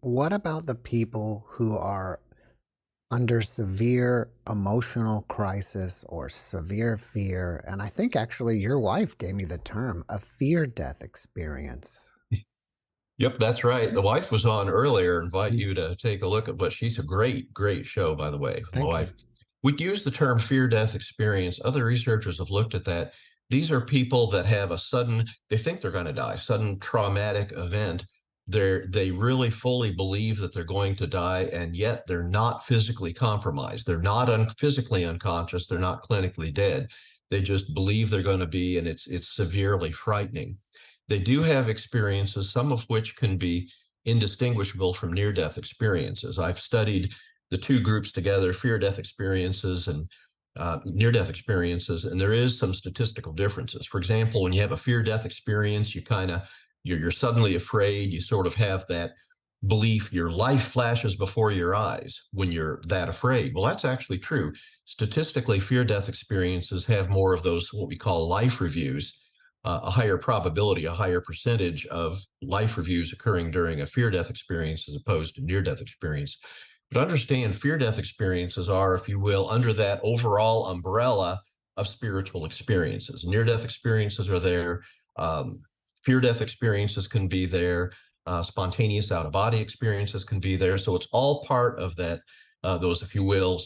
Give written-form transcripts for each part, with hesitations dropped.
What about the people who are under severe emotional crisis or severe fear? And I think actually your wife gave me the term a fear death experience. Yep, that's right. The wife was on earlier. Invite Mm. you to take a look at what she's a great show, by the way. My Thank you. wife. We use the term fear death experience. Other researchers have looked at that. These are people that have a sudden, they think they're going to die, sudden traumatic event. They really fully believe that they're going to die, and yet they're not physically compromised. They're not physically unconscious. They're not clinically dead. They just believe they're going to be, and it's severely frightening. They do have experiences, some of which can be indistinguishable from near-death experiences. I've studied the two groups together, fear-death experiences and near-death experiences, and there is some statistical differences. For example, when you have a fear-death experience, you're suddenly afraid. You sort of have that belief your life flashes before your eyes when you're that afraid. Well, that's actually true. Statistically, fear-death experiences have more of those what we call life reviews, a higher probability, a higher percentage of life reviews occurring during a fear death experience as opposed to near death experience. But understand fear death experiences are, if you will, under that overall umbrella of spiritual experiences. Near death experiences are there, um, fear death experiences can be there, spontaneous out of body experiences can be there. So it's all part of that. Those, if you will,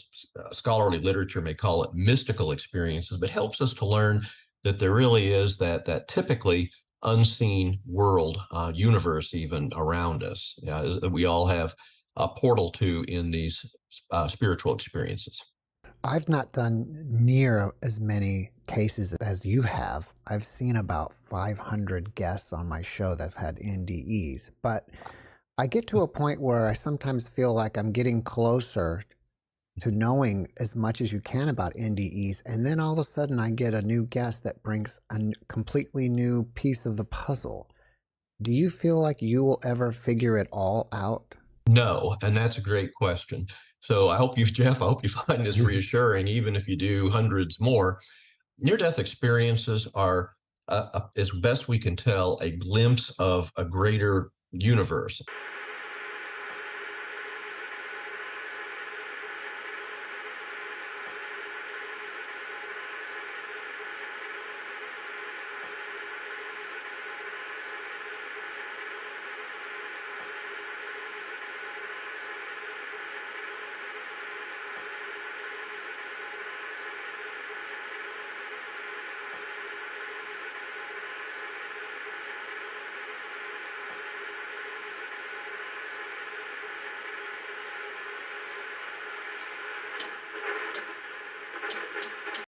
scholarly literature may call it mystical experiences, but helps us to learn that there really is that typically unseen world, universe even around us. That we all have a portal to in these spiritual experiences. I've not done near as many cases as you have. I've seen about 500 guests on my show that have had NDEs, but I get to a point where I sometimes feel like I'm getting closer to knowing as much as you can about NDEs, and then all of a sudden I get a new guest that brings a completely new piece of the puzzle. Do you feel like you will ever figure it all out? No, and that's a great question. So I hope you, Jeff, I hope you find this Mhm. reassuring, even if you do hundreds more. Near-death experiences are, as best we can tell, a glimpse of a greater universe.